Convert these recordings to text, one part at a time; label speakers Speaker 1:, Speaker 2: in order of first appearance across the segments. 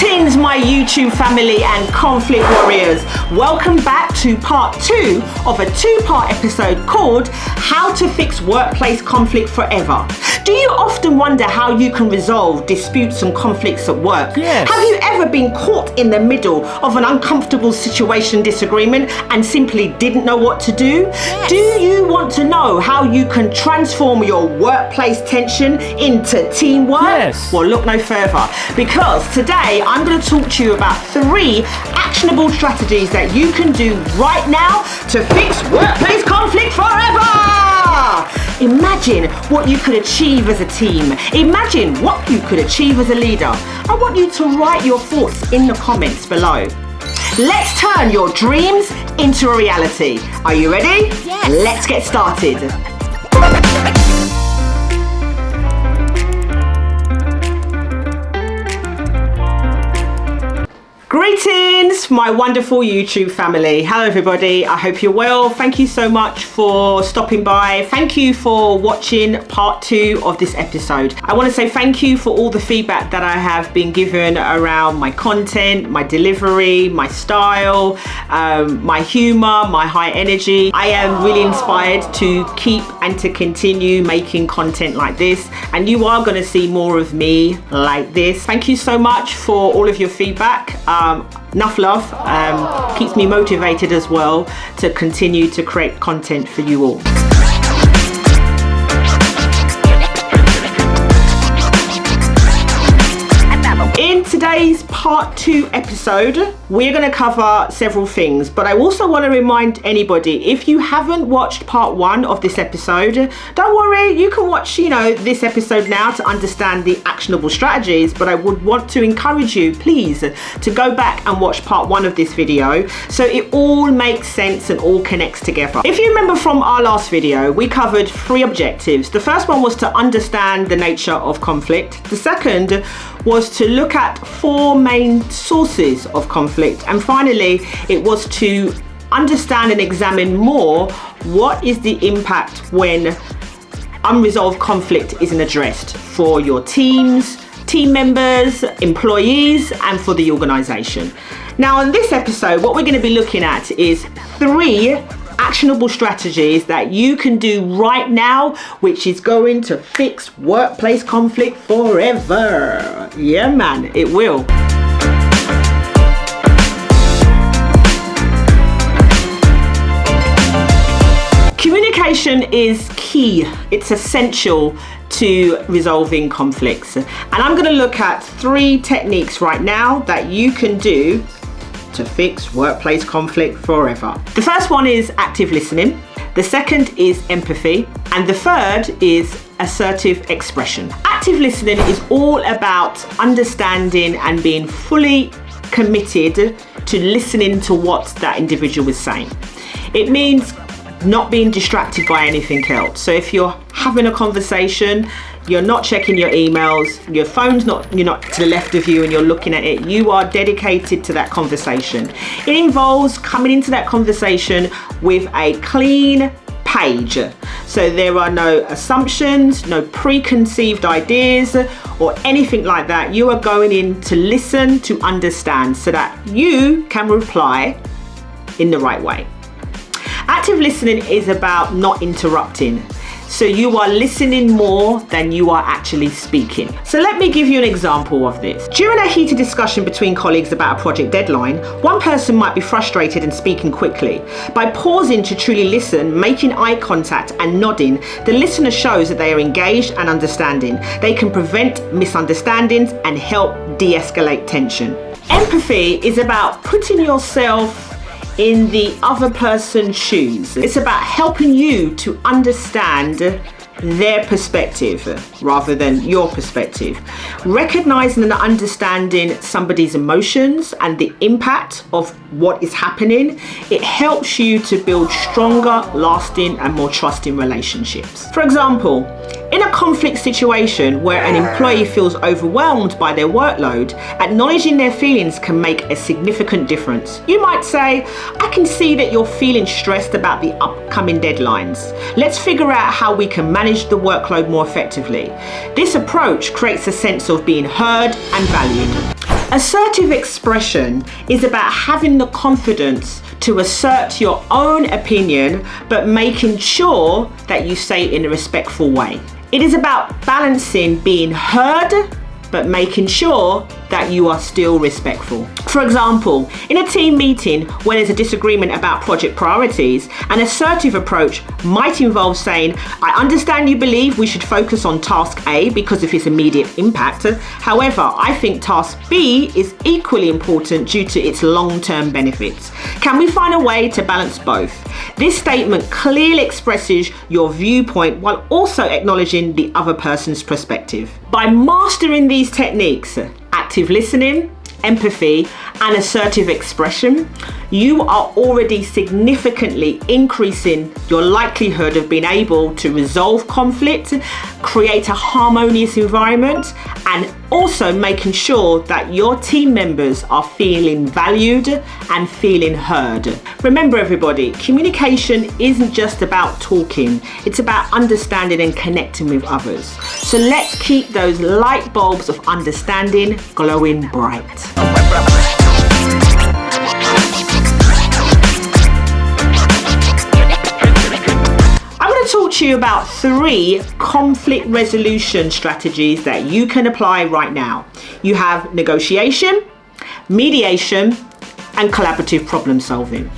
Speaker 1: Greetings, my YouTube family and conflict warriors. Welcome back to part 2 of a 2-part episode called How to Fix Workplace Conflict Forever. Do you often wonder how you can resolve disputes and conflicts at work?
Speaker 2: Yes.
Speaker 1: Have you ever been caught in the middle of an uncomfortable situation, disagreement, and simply didn't know what to do?
Speaker 2: Yes.
Speaker 1: Do you want to know how you can transform your workplace tension into teamwork?
Speaker 2: Yes.
Speaker 1: Well, look no further, because today I'm going to talk to you about 3 actionable strategies that you can do right now to fix workplace conflict forever. Imagine what you could achieve as a team. Imagine what you could achieve as a leader. I want you to write your thoughts in the comments below. Let's turn your dreams into a reality. Are you ready?
Speaker 2: Yes.
Speaker 1: Let's get started. Greetings, my wonderful YouTube family. Hello everybody, I hope you're well. Thank you so much for stopping by. Thank you for watching part 2 of this episode. I want to say thank you for all the feedback that I have been given around my content, my delivery, my style, my humor, my high energy. I am really inspired to keep and to continue making content like this, and you are going to see more of me like this. Thank you so much for all of your feedback. Enough love keeps me motivated as well to continue to create content for you all. In today's part 2 episode, we're going to cover several things, but I also want to remind anybody, if you haven't watched part 1 of this episode, don't worry, you can watch, this episode now to understand the actionable strategies, but I would want to encourage you, please, to go back and watch part 1 of this video so it all makes sense and all connects together. If you remember from our last video, we covered 3 objectives. The first one was to understand the nature of conflict. The second was to look at 4 main sources of conflict, and finally it was to understand and examine more what is the impact when unresolved conflict isn't addressed for your teams, team members, employees, and for the organization. Now in this episode, what we're going to be looking at is 3 actionable strategies that you can do right now, which is going to fix workplace conflict forever. Yeah, man, it will. Communication is key. It's essential to resolving conflicts. And I'm going to look at 3 techniques right now that you can do to fix workplace conflict forever. The first one is active listening. The second is empathy. And the third is assertive expression. Active listening is all about understanding and being fully committed to listening to what that individual is saying. It means not being distracted by anything else. So if you're having a conversation, you're not checking your emails, your phone's you're not to the left of you and you're looking at it, you are dedicated to that conversation. It involves coming into that conversation with a clean page. So there are no assumptions, no preconceived ideas or anything like that. You are going in to listen, to understand, so that you can reply in the right way. Active listening is about not interrupting. So you are listening more than you are actually speaking. So let me give you an example of this. During a heated discussion between colleagues about a project deadline, one person might be frustrated and speaking quickly. By pausing to truly listen, making eye contact and nodding, the listener shows that they are engaged and understanding. They can prevent misunderstandings and help de-escalate tension. Empathy is about putting yourself in the other person's shoes. It's about helping you to understand their perspective rather than your perspective. Recognizing and understanding somebody's emotions and the impact of what is happening, it helps you to build stronger, lasting, and more trusting relationships. For example, in a conflict situation where an employee feels overwhelmed by their workload, acknowledging their feelings can make a significant difference. You might say, I can see that you're feeling stressed about the upcoming deadlines. Let's figure out how we can manage the workload more effectively. This approach creates a sense of being heard and valued. Assertive expression is about having the confidence to assert your own opinion, but making sure that you say it in a respectful way. It is about balancing being heard, but making sure that you are still respectful. For example, in a team meeting where there's a disagreement about project priorities, an assertive approach might involve saying, I understand you believe we should focus on task A because of its immediate impact. However, I think task B is equally important due to its long-term benefits. Can we find a way to balance both? This statement clearly expresses your viewpoint while also acknowledging the other person's perspective. By mastering these techniques, active listening, empathy, and assertive expression, you are already significantly increasing your likelihood of being able to resolve conflict, create a harmonious environment, and also making sure that your team members are feeling valued and feeling heard. Remember everybody, communication isn't just about talking, it's about understanding and connecting with others. So let's keep those light bulbs of understanding glowing bright. Talk to you about 3 conflict resolution strategies that you can apply right now. You have negotiation, mediation, and collaborative problem solving.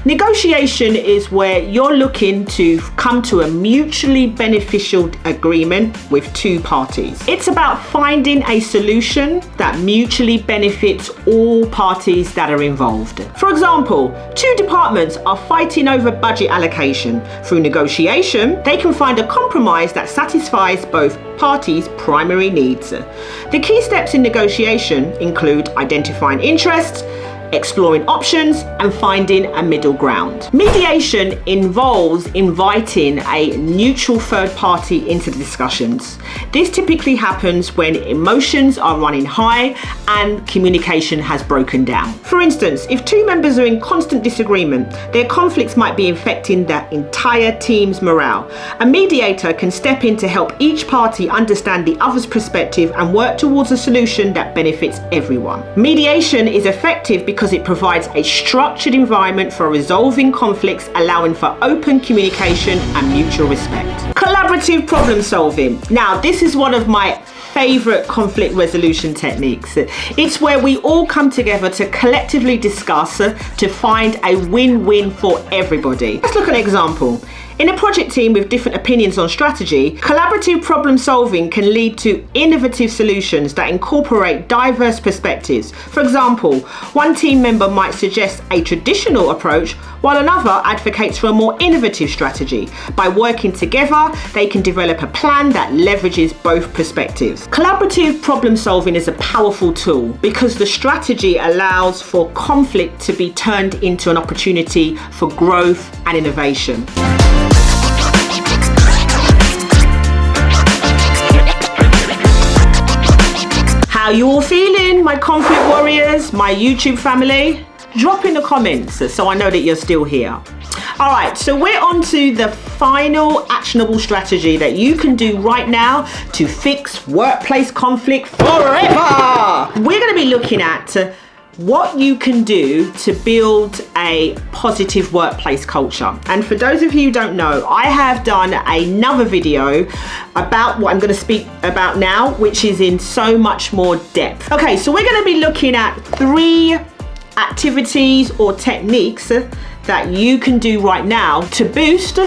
Speaker 1: Negotiation is where you're looking to come to a mutually beneficial agreement with 2 parties. It's about finding a solution that mutually benefits all parties that are involved. For example, 2 departments are fighting over budget allocation. Through negotiation, they can find a compromise that satisfies both parties' primary needs. The key steps in negotiation include identifying interests, exploring options, and finding a middle ground. Mediation involves inviting a neutral third party into the discussions. This typically happens when emotions are running high and communication has broken down. For instance, if 2 members are in constant disagreement, their conflicts might be affecting the entire team's morale. A mediator can step in to help each party understand the other's perspective and work towards a solution that benefits everyone. Mediation is effective because it provides a structured environment for resolving conflicts, allowing for open communication and mutual respect. Collaborative problem solving. Now, this is one of my favorite conflict resolution techniques. It's where we all come together to collectively discuss to find a win-win for everybody. Let's look at an example. In a project team with different opinions on strategy, collaborative problem solving can lead to innovative solutions that incorporate diverse perspectives. For example, one team member might suggest a traditional approach while another advocates for a more innovative strategy. By working together, they can develop a plan that leverages both perspectives. Collaborative problem solving is a powerful tool because the strategy allows for conflict to be turned into an opportunity for growth and innovation. How you all feeling, my conflict warriors, my YouTube family? Drop in the comments so I know that you're still here. All right, so we're on to the final actionable strategy that you can do right now to fix workplace conflict forever. We're going to be looking at what you can do to build a positive workplace culture. And for those of you who don't know, I have done another video about what I'm going to speak about now, which is in so much more depth. Okay, so we're going to be looking at 3 activities or techniques that you can do right now to boost,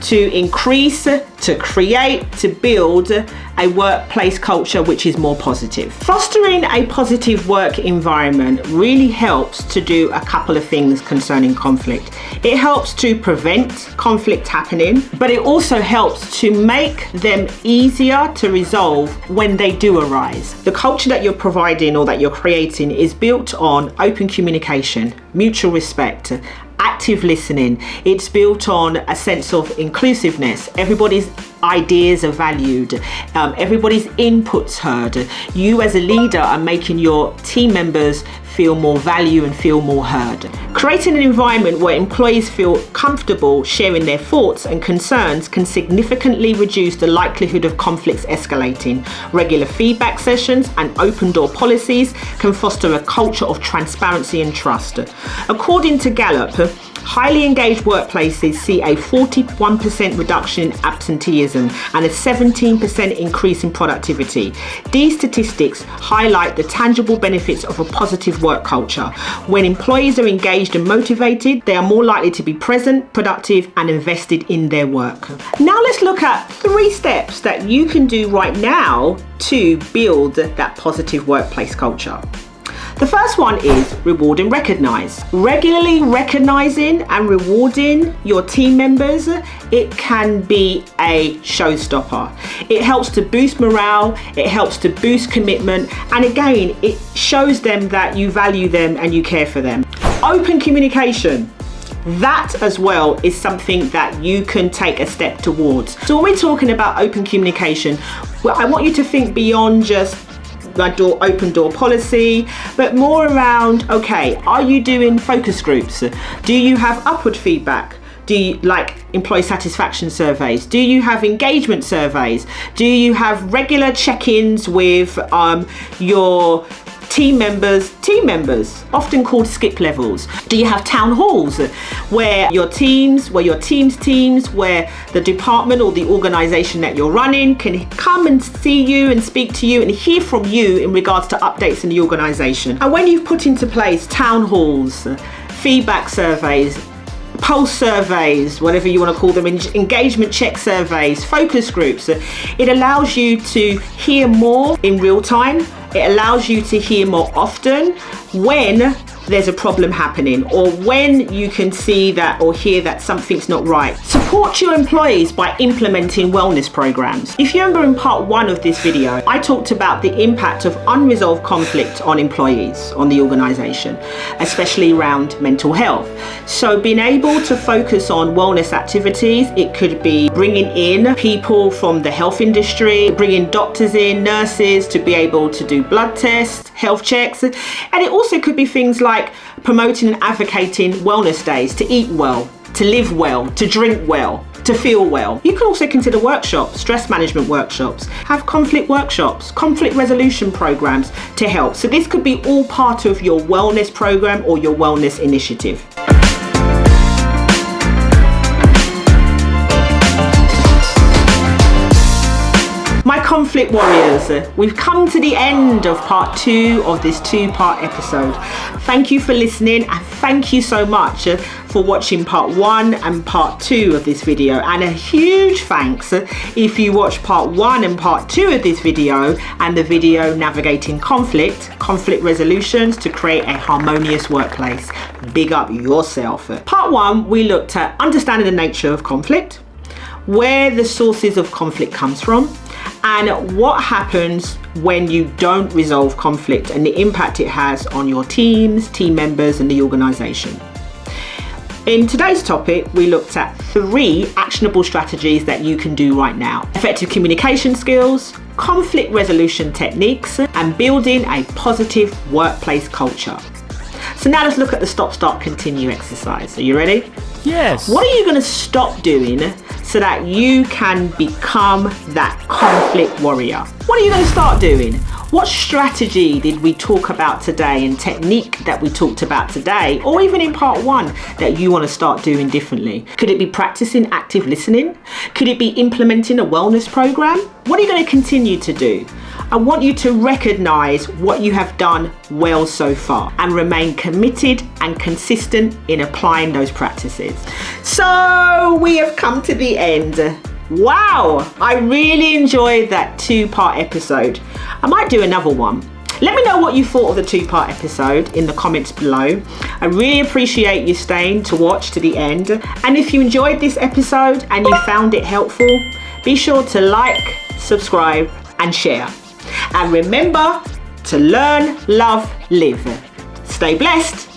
Speaker 1: to increase, to create, to build a workplace culture which is more positive. Fostering a positive work environment really helps to do a couple of things concerning conflict. It helps to prevent conflict happening, but it also helps to make them easier to resolve when they do arise. The culture that you're providing or that you're creating is built on open communication, mutual respect, active listening. It's built on a sense of inclusiveness. Everybody's ideas are valued, everybody's input's heard. You as a leader are making your team members feel more valued and feel more heard. Creating an environment where employees feel comfortable sharing their thoughts and concerns can significantly reduce the likelihood of conflicts escalating. Regular feedback sessions and open door policies can foster a culture of transparency and trust. According to Gallup, highly engaged workplaces see a 41% reduction in absenteeism and a 17% increase in productivity. These statistics highlight the tangible benefits of a positive work culture. When employees are engaged and motivated, they are more likely to be present, productive, and invested in their work. Now let's look at 3 steps that you can do right now to build that positive workplace culture. The first one is reward and recognize. Regularly recognizing and rewarding your team members, it can be a showstopper. It helps to boost morale, it helps to boost commitment, and again, it shows them that you value them and you care for them. Open communication. That as well is something that you can take a step towards. So when we're talking about open communication, well, I want you to think beyond just open door policy, but more around, okay, are you doing focus groups? Do you have upward feedback? Do you like employee satisfaction surveys? Do you have engagement surveys? Do you have regular check-ins with your team members, often called skip levels? Do you have town halls where your team's teams, where the department or the organization that you're running can come and see you and speak to you and hear from you in regards to updates in the organization? And when you've put into place town halls, feedback surveys, pulse surveys, whatever you want to call them, engagement check surveys, focus groups, it allows you to hear more in real time. It allows you to hear more often when there's a problem happening or when you can see that or hear that something's not right. Support your employees by implementing wellness programs. If you remember in part 1 of this video, I talked about the impact of unresolved conflict on employees, on the organization, especially around mental health. So being able to focus on wellness activities, it could be bringing in people from the health industry, bringing doctors in, nurses to be able to do blood tests, health checks, and it also could be things like promoting and advocating wellness days, to eat well, to live well, to drink well, to feel well. You can also consider workshops, stress management workshops, have conflict workshops, conflict resolution programs to help. So this could be all part of your wellness program or your wellness initiative. My conflict warriors, we've come to the end of part 2 of this 2-part episode. Thank you for listening and thank you so much for watching part 1 and part 2 of this video, and a huge thanks if you watch part 1 and part 2 of this video and the video navigating conflict resolutions to create a harmonious workplace. Big up yourself. Part 1, we looked at understanding the nature of conflict, where the sources of conflict comes from, and what happens when you don't resolve conflict and the impact it has on your teams, team members, and the organization. In today's topic, we looked at 3 actionable strategies that you can do right now: effective communication skills, conflict resolution techniques, and building a positive workplace culture. So now let's look at the stop, start, continue exercise. Are you ready?
Speaker 2: Yes.
Speaker 1: What are you going to stop doing so that you can become that conflict warrior? What are you going to start doing? What strategy did we talk about today and technique that we talked about today, or even in part 1, that you want to start doing differently? Could it be practicing active listening? Could it be implementing a wellness program? What are you going to continue to do? I want you to recognize what you have done well so far and remain committed and consistent in applying those practices. So we have come to the end. Wow, I really enjoyed that 2-part episode. I might do another one. Let me know what you thought of the 2-part episode in the comments below. I really appreciate you staying to watch to the end. And if you enjoyed this episode and you found it helpful, be sure to like, subscribe, and share. And remember to learn, love, live. Stay blessed.